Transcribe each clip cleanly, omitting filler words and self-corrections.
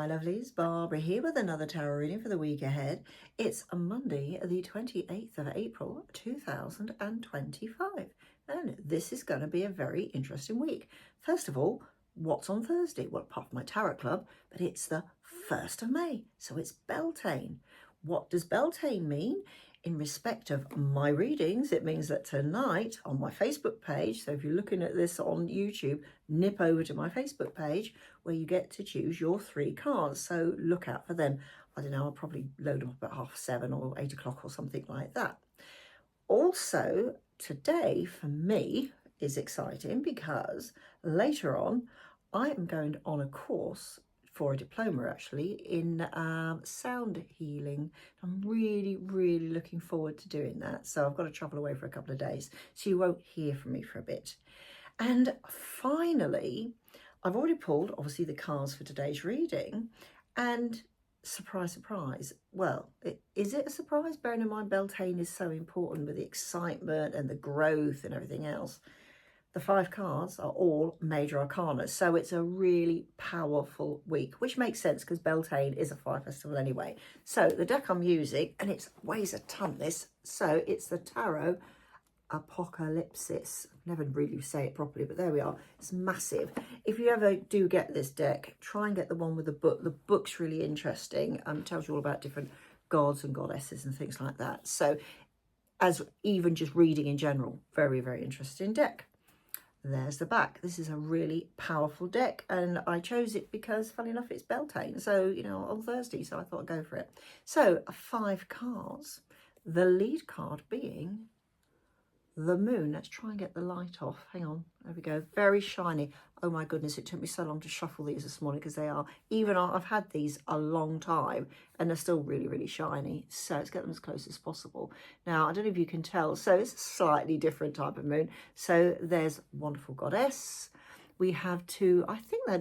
my lovelies, Barbara here with another tarot reading for the week ahead. It's a Monday, the 28th of April, 2025. And this is going to be a very interesting week. First of all, what's on Thursday? Well, apart from my tarot club, but it's the 1st of May, so it's Beltane. What does Beltane mean? In respect of my readings, it means that tonight on my Facebook page, so if you're looking at this on YouTube, nip over to my Facebook page where you get to choose your 3 cards. So look out for them. I don't know, I'll probably load them up at 7:30 or 8 o'clock or something like that. Also, today for me is exciting because later on, I am going on a course for a diploma actually in sound healing. I'm really looking forward to doing that, so I've got to travel away for a couple of days, so you won't hear from me for a bit. And finally, I've already pulled obviously the cards for today's reading, and surprise, well, is it a surprise, bearing in mind Beltane is so important with the excitement and the growth and everything else? The 5 cards are all major arcana, so it's a really powerful week, which makes sense because Beltane is a fire festival anyway. So the deck I'm using, and it weighs a ton, this, so it's the tarot Apokalypsis. Never really say it properly, but there we are. It's massive. If you ever do get this deck, try and get the one with the book. The book's really interesting. It tells you all about different gods and goddesses and things like that. So as even just reading in general, very interesting deck. There's the back. This is a really powerful deck, and I chose it because, funny enough, it's Beltane, so, you know, on Thursday, so I thought I'd go for it. So, 5 cards, the lead card being the moon. Let's try and get the light off. Hang on, there we go. Very shiny. Oh my goodness, it took me so long to shuffle these this morning because they are, even I've had these a long time and they're still really shiny. So let's get them as close as possible. Now, I don't know if you can tell, so it's a slightly different type of moon. So there's wonderful goddess. We have 2, I think they're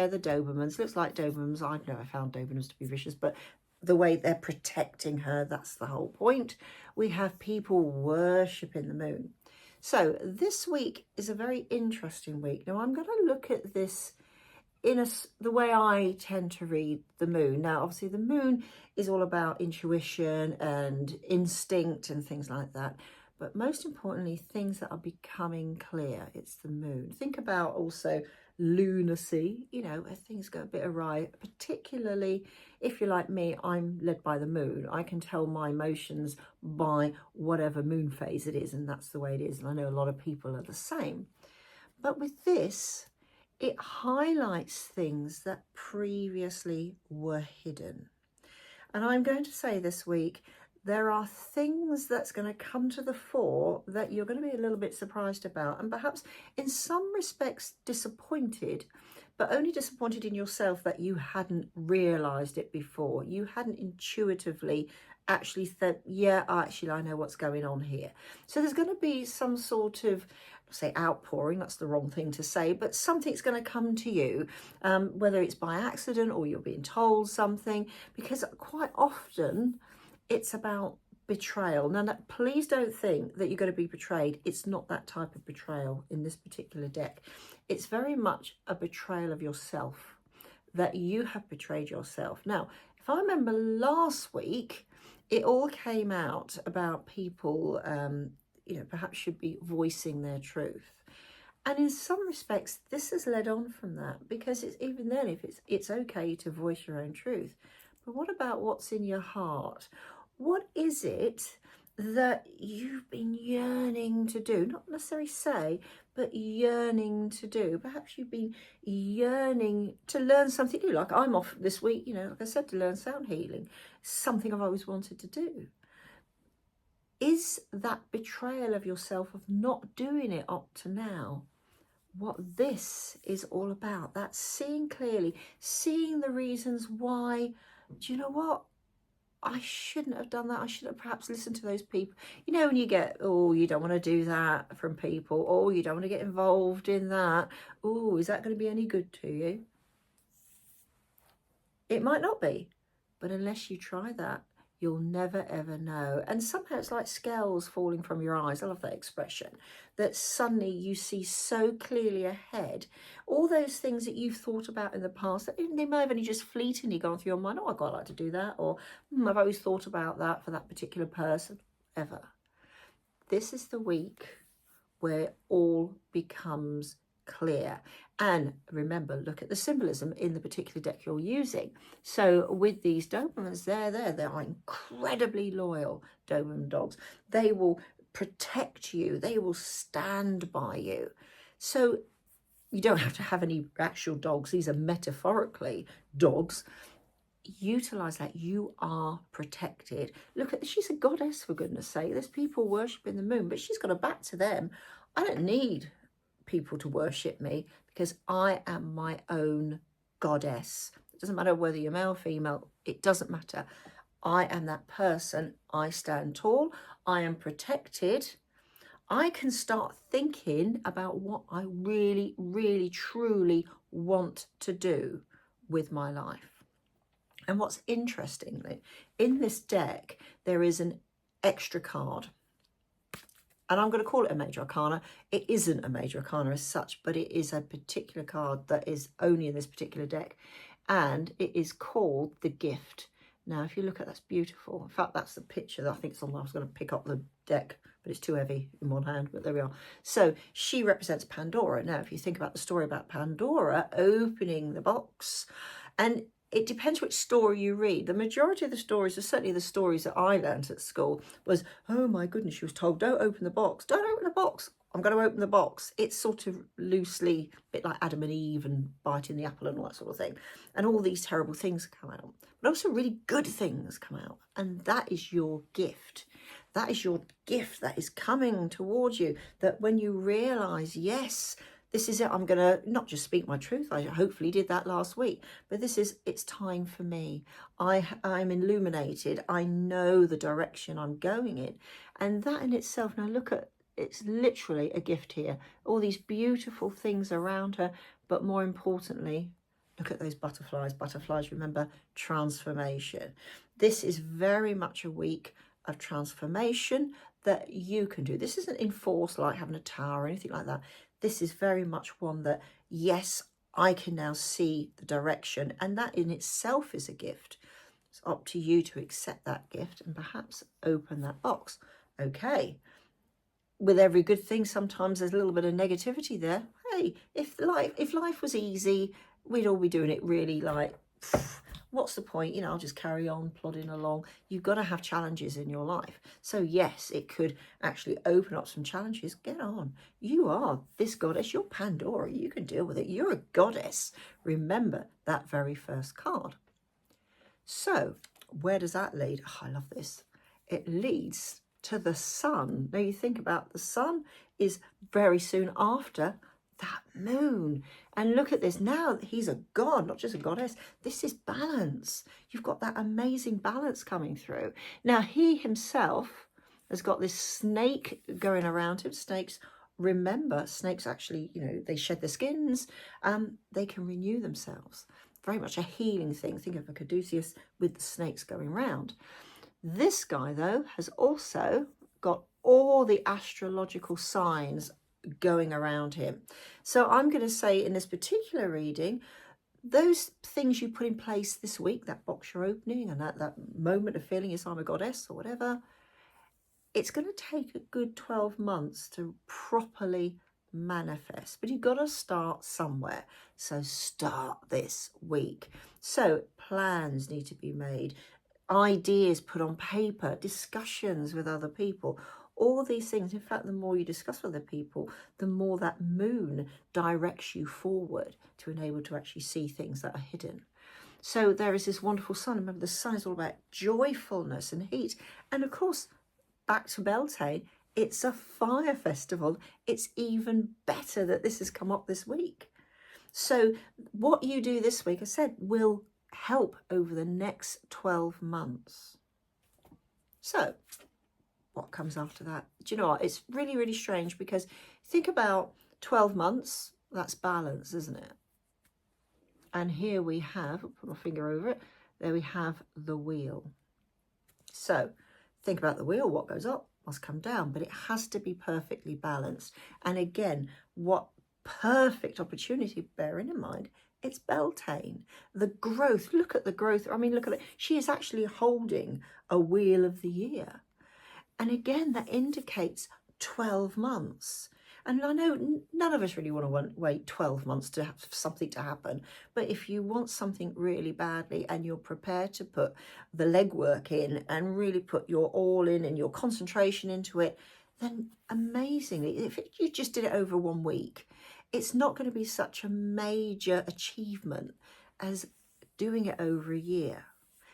the Dobermans. Looks like Dobermans. I've never found Dobermans to be vicious, but the way they're protecting her, that's the whole point. We have people worshipping the moon. So this week is a very interesting week. Now I'm going to look at this in the way I tend to read the moon. Now obviously the moon is all about intuition and instinct and things like that, but most importantly things that are becoming clear. It's the moon. Think about also lunacy, you know, where things go a bit awry, particularly if you're like me, I'm led by the moon. I can tell my emotions by whatever moon phase it is, and that's the way it is, and I know a lot of people are the same. But with this, it highlights things that previously were hidden. And I'm going to say this week, there are things that's going to come to the fore that you're going to be a little bit surprised about, and perhaps in some respects disappointed, but only disappointed in yourself that you hadn't realized it before. You hadn't intuitively actually said, yeah, actually I know what's going on here. So there's going to be some sort of, say, outpouring, that's the wrong thing to say, but something's going to come to you, whether it's by accident or you're being told something, because quite often it's about betrayal. Now, please don't think that you're going to be betrayed. It's not that type of betrayal in this particular deck. It's very much a betrayal of yourself, that you have betrayed yourself. Now, if I remember last week, it all came out about people, you know, perhaps should be voicing their truth. And in some respects, this has led on from that, because it's even then, if it's okay to voice your own truth. But what about what's in your heart? What is it that you've been yearning to do? Not necessarily say, but yearning to do. Perhaps you've been yearning to learn something new. Like I'm off this week, you know, like I said, to learn sound healing. Something I've always wanted to do. Is that betrayal of yourself of not doing it up to now what this is all about? That's seeing clearly, seeing the reasons why. Do you know what? I shouldn't have done that. I should have perhaps listened to those people. You know, when you get, oh, you don't want to do that from people. Oh, you don't want to get involved in that. Oh, is that going to be any good to you? It might not be. But unless you try that, You'll never, ever know. And somehow it's like scales falling from your eyes. I love that expression. That suddenly you see so clearly ahead. All those things that you've thought about in the past, that they may have only just fleetingly gone through your mind. Oh, I'd quite like to do that. Or I've always thought about that for that particular person. Ever. This is the week where all becomes clear. And remember, look at the symbolism in the particular deck you're using. So with these Dobermans, they are incredibly loyal Doberman dogs. They will protect you. They will stand by you. So you don't have to have any actual dogs. These are metaphorically dogs. Utilize that. You are protected. Look at, she's a goddess, for goodness sake. There's people worshiping the moon, but she's got a back to them. I don't need people to worship me because I am my own goddess. It doesn't matter whether you're male, female, it doesn't matter. I am that person. I stand tall. I am protected. I can start thinking about what I really, really, truly want to do with my life. And what's interestingly, in this deck, there is an extra card. And I'm going to call it a major arcana. It isn't a major arcana as such, but it is a particular card that is only in this particular deck. And it is called the Gift. Now, if you look at that's beautiful. In fact, that's the picture that I think someone was going to pick up the deck, but it's too heavy in one hand, but there we are. So she represents Pandora. Now, if you think about the story about Pandora opening the box, and it depends which story you read. The majority of the stories, or certainly the stories that I learned at school, was, oh my goodness, she was told, don't open the box. Don't open the box. I'm going to open the box. It's sort of loosely, a bit like Adam and Eve and biting the apple and all that sort of thing. And all these terrible things come out. But also really good things come out. And that is your gift. That is your gift that is coming towards you. That when you realise, yes, this is it. I'm going to not just speak my truth. I hopefully did that last week. But it's time for me. I'm illuminated. I know the direction I'm going in. And that in itself, now look at, it's literally a gift here. All these beautiful things around her. But more importantly, look at those butterflies. Butterflies, remember, transformation. This is very much a week of transformation that you can do. This isn't enforced like having a tower or anything like that. This is very much one that, yes, I can now see the direction, and that in itself is a gift. It's up to you to accept that gift and perhaps open that box. Okay. With every good thing, sometimes there's a little bit of negativity there. Hey, if life was easy, we'd all be doing it really like, what's the point? You know, I'll just carry on plodding along. You've got to have challenges in your life. So yes, it could actually open up some challenges. Get on. You are this goddess. You're Pandora. You can deal with it. You're a goddess. Remember that very first card. So where does that lead? Oh, I love this. It leads to the sun. Now you think about the sun is very soon after that moon. And look at this. Now he's a god, not just a goddess. This is balance. You've got that amazing balance coming through. Now he himself has got this snake going around him. Snakes, remember, snakes actually, you know, they shed their skins. They can renew themselves. Very much a healing thing. Think of a caduceus with the snakes going round. This guy, though, has also got all the astrological signs going around him. So I'm going to say in this particular reading, those things you put in place this week, that box you're opening and that moment of feeling yes, I'm a goddess or whatever, it's going to take a good 12 months to properly manifest. But you've got to start somewhere. So start this week. So plans need to be made, ideas put on paper, discussions with other people. All these things, in fact, the more you discuss with other people, the more that moon directs you forward to enable to actually see things that are hidden. So there is this wonderful sun. Remember, the sun is all about joyfulness and heat. And of course, back to Beltane, it's a fire festival. It's even better that this has come up this week. So what you do this week, I said, will help over the next 12 months. So what comes after that? Do you know what? It's really, really strange because think about 12 months, that's balance, isn't it? And here we have, I'll put my finger over it, there we have the wheel. So think about the wheel. What goes up must come down, but it has to be perfectly balanced. And again, what perfect opportunity, bearing in mind, it's Beltane. The growth, look at the growth. I mean, look at it. She is actually holding a wheel of the year. And again, that indicates 12 months. And I know none of us really want to wait 12 months to have something to happen. But if you want something really badly and you're prepared to put the legwork in and really put your all in and your concentration into it, then amazingly, if you just did it over 1 week, it's not going to be such a major achievement as doing it over a year.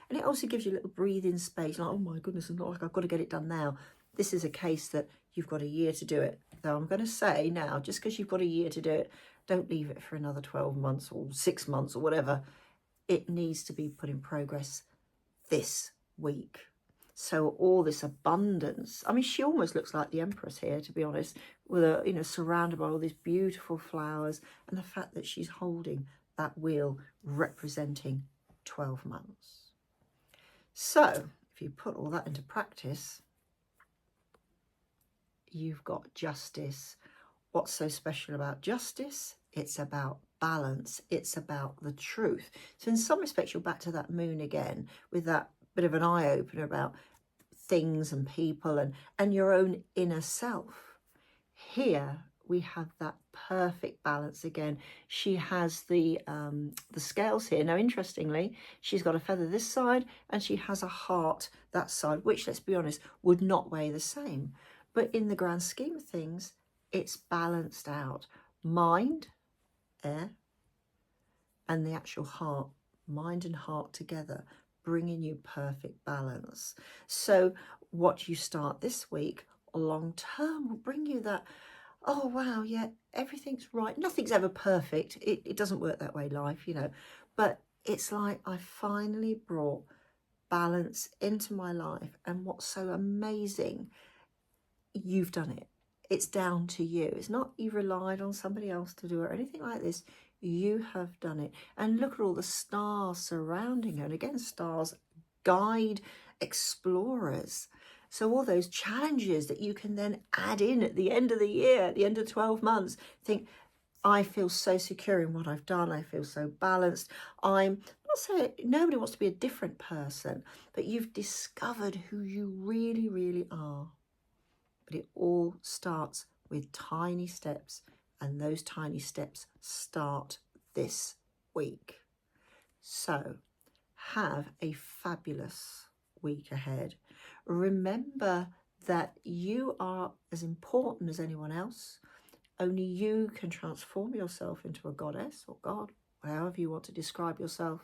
And it also gives you a little breathing space, like, oh my goodness, it's not like I've got to get it done now. This is a case that you've got a year to do it. Though I'm going to say now, just because you've got a year to do it, don't leave it for another 12 months or 6 months or whatever. It needs to be put in progress this week. So all this abundance, I mean, she almost looks like the Empress here, to be honest, with her, you know, surrounded by all these beautiful flowers, and the fact that she's holding that wheel representing 12 months. So if you put all that into practice, you've got justice. What's so special about justice? It's about balance. It's about the truth. So in some respects, you're back to that moon again with that bit of an eye-opener about things and people and your own inner self. Here we have that perfect balance again. She has the scales here. Now, interestingly, she's got a feather this side and she has a heart that side, which, let's be honest, would not weigh the same. But in the grand scheme of things, it's balanced out. Mind, air, and the actual heart, mind and heart together, bringing you perfect balance. So what you start this week, long term, will bring you that, oh wow, yeah, everything's right. Nothing's ever perfect. It doesn't work that way, life, you know. But it's like I finally brought balance into my life. And what's so amazing, you've done it. It's down to you. It's not you've relied on somebody else to do it or anything like this. You have done it. And look at all the stars surrounding her. And again, stars guide explorers. So all those challenges that you can then add in at the end of the year, at the end of 12 months, think, I feel so secure in what I've done. I feel so balanced. I'm not saying nobody wants to be a different person, but you've discovered who you really, really are. But it all starts with tiny steps, and those tiny steps start this week. So have a fabulous week ahead. Remember that you are as important as anyone else. Only you can transform yourself into a goddess or god, however you want to describe yourself.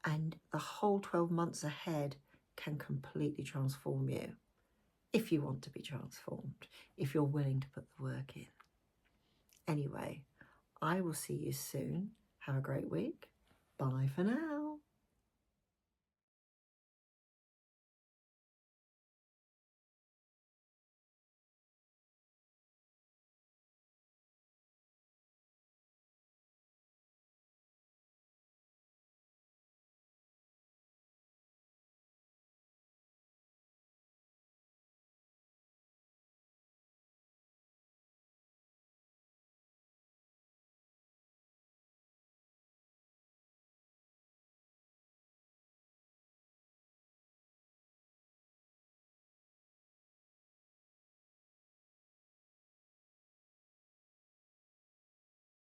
And the whole 12 months ahead can completely transform you. If you want to be transformed, if you're willing to put the work in. Anyway, I will see you soon. Have a great week. Bye for now.